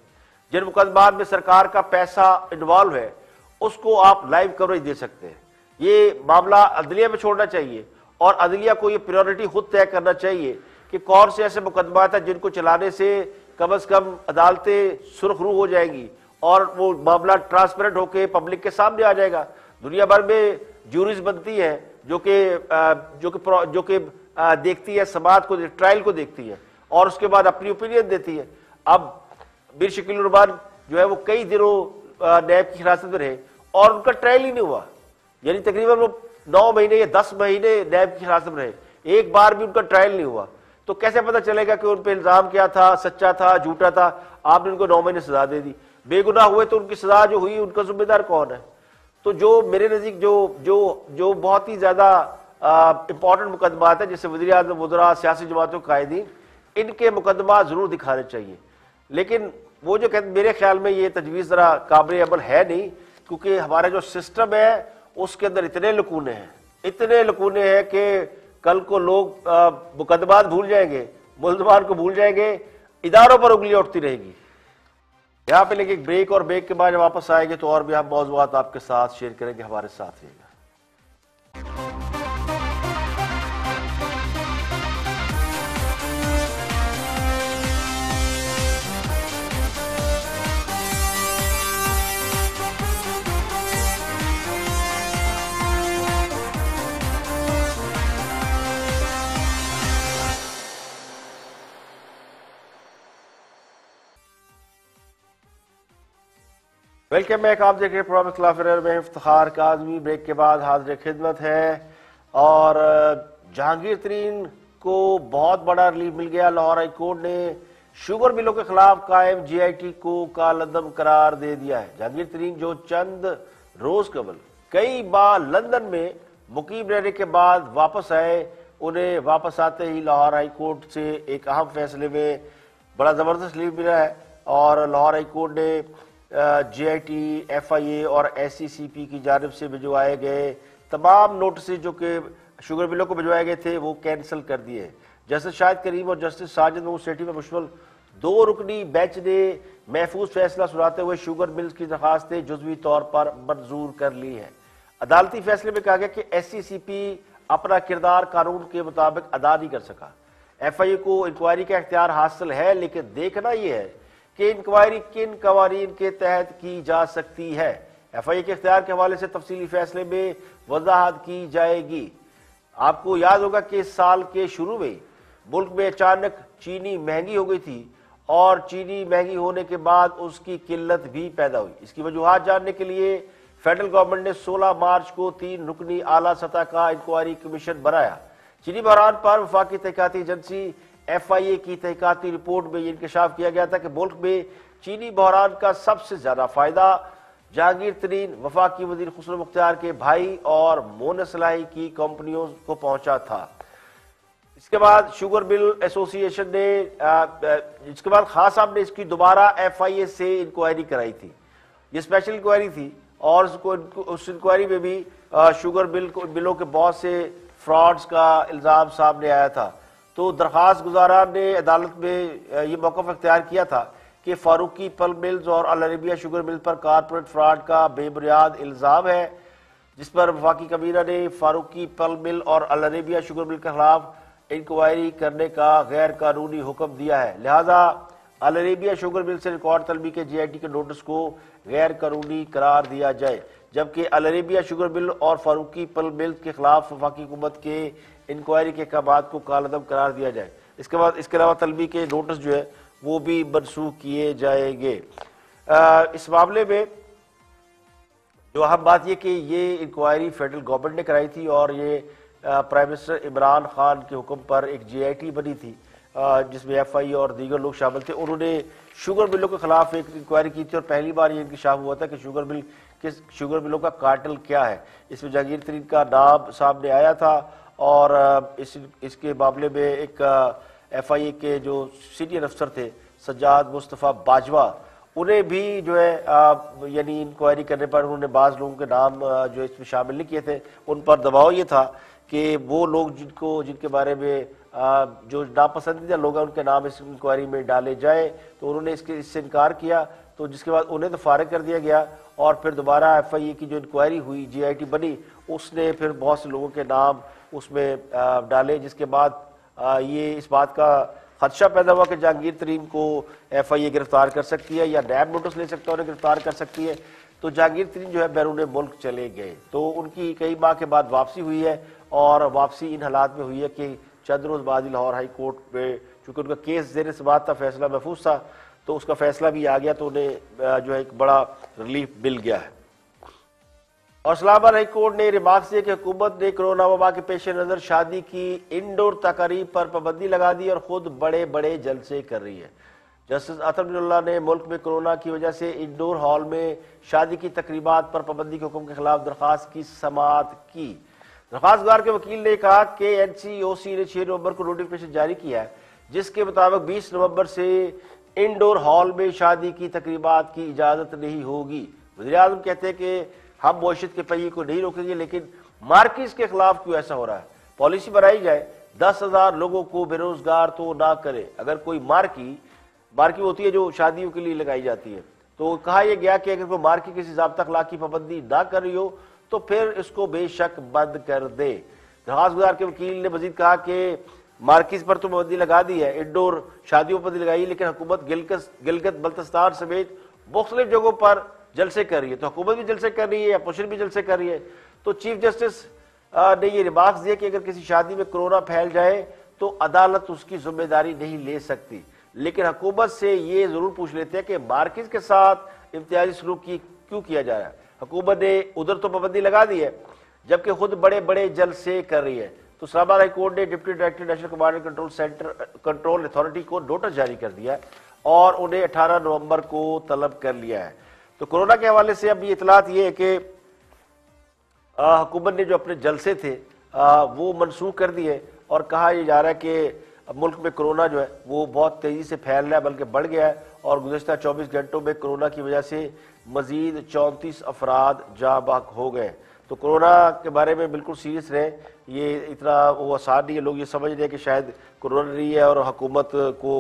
जिन मुकदमा में सरकार का पैसा इन्वॉल्व है उसको आप लाइव कवरेज दे सकते हैं। ये मामला अदलिया में छोड़ना चाहिए और अदलिया को ये प्रायोरिटी खुद तय करना चाहिए कि कौन से ऐसे मुकदमात हैं जिनको चलाने से कम अदालतें सुरखरू हो जाएंगी और वो मामला ट्रांसपेरेंट होकर पब्लिक के सामने आ जाएगा। दुनिया भर में ज्यूरीज बनती है जो कि देखती है समाअत को, ट्रायल को देखती है और उसके बाद अपनी ओपिनियन देती है। अब मीर शकील रहमान जो है वो कई दिनों नैब की हिरासत में रहे और उनका ट्रायल ही नहीं हुआ, यानी तकरीबन वो 9 महीने या 10 महीने नैब की हिरासत में रहे, एक बार भी उनका ट्रायल नहीं हुआ। तो कैसे पता चलेगा कि उन पर इल्जाम क्या था, सच्चा था, झूठा था? आपने उनको 9 महीने सजा दे दी, बेगुनाह हुए तो उनकी सजा जो हुई उनका जिम्मेदार कौन है? तो जो मेरे नजदीक जो बहुत ही ज्यादा इंपॉर्टेंट मुकदमात है, जैसे वज़ीर आज़म, वज़रा, सियासी जमातों, कायदीन, इनके मुकदमा जरूर दिखाने चाहिए। लेकिन वो जो कहते, मेरे ख्याल में ये तजवीज़ जरा काबिल अमल है नहीं, क्योंकि हमारा जो सिस्टम है उसके अंदर इतने लकूने हैं कि कल को लोग मुकदमात भूल जाएंगे, मुल्ज़मान को भूल जाएंगे, इदारों पर उंगलियां उठती रहेगी। यहाँ पे लेके एक ब्रेक, और ब्रेक के बाद जब वापस आएंगे तो और भी हम मौज़ूआत आपके साथ शेयर करेंगे। हमारे साथ रहिएगा। Welcome back. आप देख रहे हैं प्रोग्राम इख्तिलाफ में इफ्तिखार काज़मी। ब्रेक के बाद हाजिर खिदमत है और जहांगीर तरीन को बहुत बड़ा रिलीफ मिल गया। लाहौर हाई कोर्ट ने शुगर मिलों के खिलाफ कायम GIT को कालअदम करार दे दिया है। जहांगीर तरीन जो चंद रोज कबल कई बार लंदन में मुकीम रहने के बाद वापस आए, उन्हें वापस आते ही लाहौर हाई कोर्ट से एक अहम फैसले में बड़ा जबरदस्त रिलीफ मिला है और लाहौर हाई कोर्ट ने GIT, FIA और SCCP की जानिब से भिजवाए गए तमाम नोटिस जो कि शुगर मिलों को भिजवाए गए थे वो कैंसिल कर दिए। जस्टिस शाहिद करीम और जस्टिस साजिद महमूद सेठी में मुश्तमिल 2 रुकनी बेंच ने महफूज फैसला सुनाते हुए शुगर मिल्स की दरखास्तें जुज़वी तौर पर मंजूर कर ली है। अदालती फैसले में कहा गया कि SCCP अपना किरदार कानून के मुताबिक अदा नहीं कर सका। FIA को इंक्वायरी का इख्तियार हासिल है, लेकिन देखना यह है कि इंक्वायरी किन कवानीन के तहत की जा सकती है। FIA के इख्तियार के हवाले से तफसीली फैसले में वजाहत की जाएगी। आपको याद होगा कि इस साल के शुरू में मुल्क में अचानक चीनी महंगी हो गई थी और चीनी महंगी होने के बाद उसकी किल्लत भी पैदा हुई। इसकी वजूहात जानने के लिए फेडरल गवर्नमेंट ने 16 मार्च को 3 रुकनी आला सतह का इंक्वायरी कमीशन बनाया। चीनी बहरान पर वफाकी तहकीकाती एजेंसी FIA की तहकीकाती रिपोर्ट में इंकशाफ किया गया था कि मुल्क में चीनी बहरान का सबसे ज्यादा फायदा जहांगीर तरीन वफाकी वजीर खुसरो मुख्तार के भाई और मोन सलाही की कंपनियों को पहुंचा था। इसके बाद शुगर मिल एसोसिएशन ने इसके बाद खान साहब ने इसकी दोबारा FIA से इंक्वायरी कराई थी। ये स्पेशल इंक्वायरी थी और उस इंक्वायरी में भी शुगर मिलों के बहुत से फ्रॉड्स का इल्जाम सामने आया था। तो दरखास्त गुजारान ने अदालत में ये मौक़िफ़ इख्तियार किया था कि फारूकी पल्प मिल्स और अल अरेबिया शुगर मिल पर कारपोरेट फ्रॉड का बेबुनियाद इल्जाम है, जिस पर वफाकी कबीना ने फारूकी पल्प मिल और अल अरेबिया शुगर मिल के खिलाफ इंक्वायरी करने का गैर कानूनी हुक्म दिया है। लिहाजा अल अरेबिया शुगर मिल से रिकॉर्ड तलबी के GIT के नोटिस को गैर कानूनी करार दिया जाए, जबकि अल अरेबिया शुगर मिल और फारूकी पल्प मिल के खिलाफ वफाकी हुकूमत के इंक्वायरी के अहकाम को कालअदम करार दिया जाए। इसके बाद इसके अलावा तलबी के नोटिस जो है वो भी मनसूख किए जाएंगे। इस मामले में जो अहम बात यह कि ये इंक्वायरी फेडरल गवर्नमेंट ने कराई थी और ये प्राइम मिनिस्टर इमरान खान के हुक्म पर एक GIT बनी थी जिसमें FIA और दीगर लोग शामिल थे। उन्होंने शुगर मिलों के खिलाफ एक इंक्वायरी की थी और पहली बार ये इंकशाफ हुआ था कि शुगर मिलों का कार्टेल क्या है। इसमें जहांगीर तरीन का नाम सामने आया था और इसके मामले में एक FIA के जो सीनियर अफसर थे सज्जाद मुस्तफ़ा बाजवा, उन्हें भी जो है यानी इंक्वायरी करने पर उन्होंने बाज़ लोगों के नाम जो इसमें शामिल नहीं किए थे। उन पर दबाव ये था कि वो लोग जिनके बारे में जो नापसंदीदा लोग हैं उनके नाम इस इंक्वायरी में डाले जाए, तो उन्होंने इससे इनकार किया। तो जिसके बाद उन्हें तो फारिग कर दिया गया और फिर दोबारा FIA की जो इंक्वायरी हुई GIT बनी, उसने फिर बहुत से लोगों के नाम उसमें डाले, जिसके बाद ये इस बात का खदशा पैदा हुआ कि जहांगीर तरीन को FIA गिरफ्तार कर सकती है या नैब नोटिस ले सकता है, उन्हें गिरफ्तार कर सकती है। तो जहांगीर तरीन जो है बैरून मुल्क चले गए। तो उनकी कई माह के बाद वापसी हुई है और वापसी इन हालात में हुई है कि चंद रोज बाद ही लाहौर हाई कोर्ट में चूंकि उनका केस ज़ेर समाअत था, फैसला महफूज था, तो उसका फैसला भी आ गया, तो उन्हें जो है एक बड़ा रिलीफ मिल गया है। और इस्लामाबाद हाई कोर्ट ने रिमार्क्स दिए कि हुकूमत ने कोरोना वबा के पेश नज़र शादी की इंडोर तकारीब पर पाबंदी लगा दी और खुद बड़े बड़े जलसे कर रही है। जस्टिस अतर अब्दुल्ला ने मुल्क में कोरोना की वजह से इंडोर हॉल में शादी की तकरीबात पर पाबंदी के हुक्म के खिलाफ दरखास्त की समाअत की। दरखास्तगार के वकील ने कहा कि NCOC ने 6 नवंबर को नोटिफिकेशन जारी किया है, जिसके मुताबिक 20 नवंबर से इंडोर हॉल में शादी की तकरीबात की इजाजत नहीं होगी। वज़ीर आज़म कहते हैं कि हम मुआशरत के पहिए को नहीं रोकेंगे, लेकिन मार्किस के खिलाफ क्यों ऐसा हो रहा है? पॉलिसी बनाई जाए, 10,000 लोगों को बेरोजगार तो ना करे। अगर कोई मार्की होती है जो शादियों के लिए लगाई जाती है, तो कहा यह गया कि अगर कोई मार्की किसी ज़ाब्ता अखलाक की पाबंदी ना कर रही हो तो फिर इसको बेशक बंद कर दे। दरखास्तगार के वकील ने मजीद कहा कि मार्किस पर तो पाबंदी लगा दी है, इंडोर शादियों पर पाबंदी लगाई, लेकिन हुकूमत गिलगित बल्तिस्तान समेत मुख्तलिफ जगहों पर जलसे कर रही है। तो हुकूमत भी जलसे कर रही है, अपोजिशन भी जलसे कर रही है। तो चीफ जस्टिस ने ये रिमार्क्स दिया कि अगर किसी शादी में कोरोना फैल जाए तो अदालत उसकी जिम्मेदारी नहीं ले सकती, लेकिन हुकूमत से ये जरूर पूछ लेते हैं कि मार्किस के साथ इम्तियाजी सलूक क्यों किया जा रहा है। हुकूमत ने उधर तो पाबंदी लगा दी है, जबकि खुद बड़े बड़े जलसे कर रही है। तो इस्लामाबाद हाई कोर्ट ने deputy director national command and control authority को नोटिस जारी कर दिया है और उन्हें 18 नवंबर को तलब कर लिया है। तो कोरोना के हवाले से अब ये इतलात ये है कि हुकूमत ने जो अपने जलसे थे वो मनसूख कर दिए और कहा यह जा रहा है कि मुल्क में कोरोना जो है वो बहुत तेजी से फैल रहा है, बल्कि बढ़ गया है और गुज़श्ता 24 घंटों में कोरोना की वजह से मजीद 34 अफराद जाँ बाक हो गए। तो कोरोना के बारे में बिल्कुल सीरियस रहे, ये इतना वो आसान नहीं है। लोग ये समझ रहे हैं कि शायद कोरोना नहीं है और हुकूमत को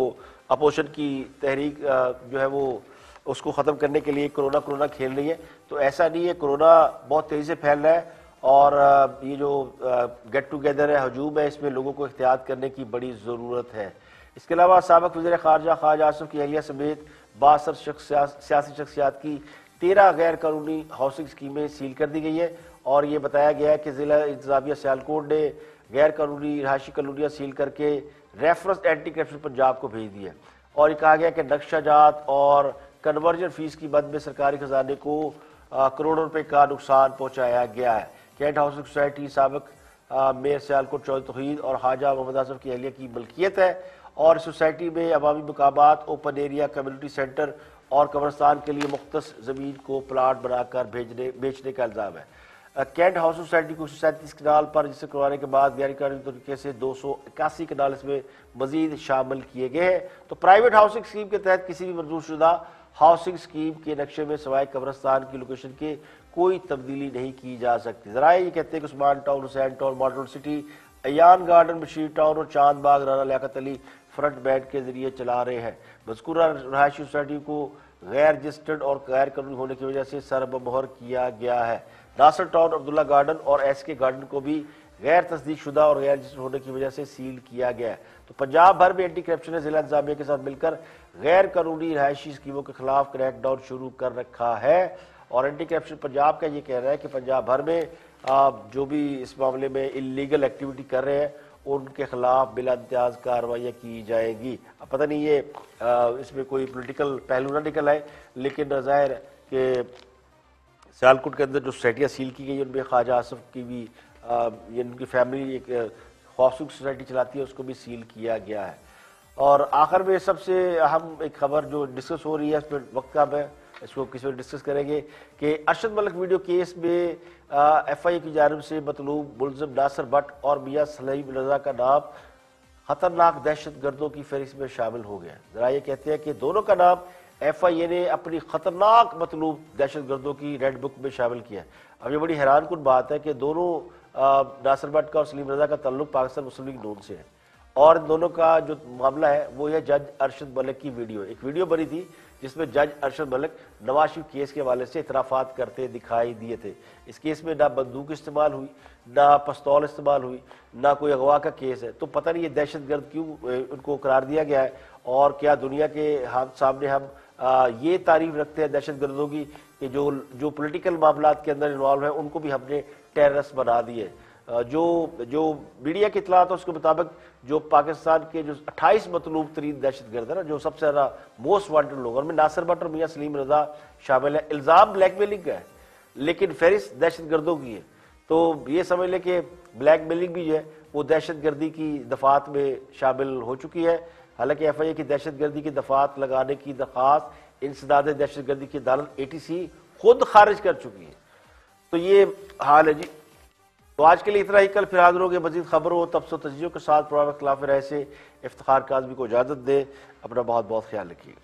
अपोजिशन की तहरीक जो है वो उसको ख़त्म करने के लिए कोरोना खेल रही है। तो ऐसा नहीं है, कोरोना बहुत तेज़ी से फैल रहा है और ये जो गेट टुगेदर है, हजूम है, इसमें लोगों को एहतियात करने की बड़ी ज़रूरत है। इसके अलावा साबिक़ वज़ीर ख़ारजा ख्वाजा आसिफ की अहलिया समेत 62 सियासी शख्सियात की 13 गैर कानूनी हाउसिंग स्कीमें सील कर दी गई है और ये बताया गया है कि ज़िला इंतज़ामिया सियालकोट ने गैर कानूनी रहायशी कॉलोनियाँ सील करके रेफरेंस एंटी करप्शन पंजाब को भेज दी है। और ये कहा गया कि नक्शाजात और कन्वर्जन फीस की मद में सरकारी खजाने को करोड़ों रुपए का नुकसान पहुंचाया गया है। कैंट हाउसिंग सोसाइटी साबिक़ मेयर सियालकोट चौधरी तौहीद और ख्वाजा मोहम्मद आसिफ की अहलिया की मलकियत है और सोसाइटी में अवामी मकामात, ओपन एरिया, कम्युनिटी सेंटर और कब्रस्तान के लिए मुख्तस ज़मीन को प्लाट बनाकर बेचने का इल्ज़ाम है। कैंट हाउस सोसाइटी को 137 कनाल पर रजिस्टर करवाने के बाद गैर कानूनी तरीके से 281 कनाल इसमें मजीद शामिल किए गए हैं। तो प्राइवेट हाउसिंग स्कीम के तहत किसी भी मंजूरशुदा हाउसिंग स्कीम के नक्शे में सवाए कब्रस्तान की लोकेशन के कोई तब्दीली नहीं की जा सकती। ज़राए ये कहते हैं कि Usman town, Hussain town, model city, Ayan garden, Bashir town और चांद बाग राना लियाकत अली फ्रंट बैंड के जरिए चला रहे हैं। मज़कूरा रहायशी सोसाइटी को गैर रजिस्टर्ड और गैर कानूनी होने की वजह से सरबमोहर किया गया है। नासर टाउन, अब्दुल्ला गार्डन और एसके गार्डन को भी गैर तस्दीक शुदा और गैर रजिस्टर्ड होने की वजह से सील किया गया है। तो पंजाब भर में एंटी करप्शन ने जिला इंतजामिया के साथ मिलकर गैर कानूनी रहायशी स्कीमों के खिलाफ क्रैकडाउन शुरू कर रखा है। और एंटी करप्शन पंजाब का ये कहना है कि पंजाब भर में जो भी इस मामले में इलीगल एक्टिविटी कर रहे हैं उनके खिलाफ बिला इम्तियाज कार्रवाइयाँ की जाएंगी। अब पता नहीं ये इसमें कोई पॉलिटिकल पहलू ना निकल आए, लेकिन जाहिर है कि सियालकोट के अंदर जो सोसाइटियाँ सील की गई उनमें ख्वाजा आसिफ की भी ये उनकी फैमिली एक हाउसिंग सोसाइटी चलाती है, उसको भी सील किया गया है। और आखिर में सबसे अहम एक खबर जो डिस्कस हो रही है, इसमें वक्त कम है, इसको किसी में डिस्कस करेंगे कि अरशद मलिक वीडियो केस में FIA की जानिब से मतलूब मुलजिम नासिर भट्ट और मियां सलीम रजा का नाम खतरनाक दहशत गर्दों की फहरिस्त में शामिल हो गया। जरा ये कहते हैं कि दोनों का नाम FIA ने अपनी खतरनाक मतलूब दहशत गर्दों की रेड बुक में शामिल किया। अब ये बड़ी हैरान कुन बात है कि दोनों नासिर भट्ट का और सलीम रजा का ताल्लुक पाकिस्तान मुस्लिम लीग नून से है, और इन दोनों का जो मामला है वो है जज अरशद मलिक की वीडियो। एक वीडियो बनी थी जिसमें जज अरशद मलिक नवाज शरीफ केस के हवाले से इतराफात करते दिखाई दिए थे। इस केस में ना बंदूक इस्तेमाल हुई, ना पिस्तौल इस्तेमाल हुई, ना कोई अगवा का केस है। तो पता नहीं ये दहशत गर्द क्यों उनको करार दिया गया है, और क्या दुनिया के सामने हम ये तारीफ रखते हैं दहशत गर्दों की कि जो पॉलिटिकल मामलात के अंदर इन्वॉल्व है उनको भी हमने टेररिस्ट बना दिए। जो मीडिया की इतलात है उसके मुताबिक जो पाकिस्तान के जो 28 मतलूब तरीन दहशतगर्द है ना, जो सबसे ज्यादा मोस्ट वांटेड लोग, उनमें नासिर भट्ट और मियां सलीम रजा शामिल है। इल्जाम ब्लैकमेलिंग का है, लेकिन फहरिस्त दहशतगर्दों की है। तो ये समझ लें कि ब्लैकमेलिंग भी जो है वो दहशतगर्दी की दफात में शामिल हो चुकी है। हालांकि FIA की दहशतगर्दी की दफात लगाने की दरख्वास्त इंसदाद दहशतगर्दी की अदालत ATC खुद खारिज कर चुकी है। तो ये हाल है जी। तो आज के लिए इतना ही, कल फिर हाजिर होंगे मजीद खबरों तबसो तजजियों के साथ। प्रोग्राम खिलाफ राय से इफ्तिखार काज़मी को इजाज़त दे। अपना बहुत बहुत ख्याल रखिए।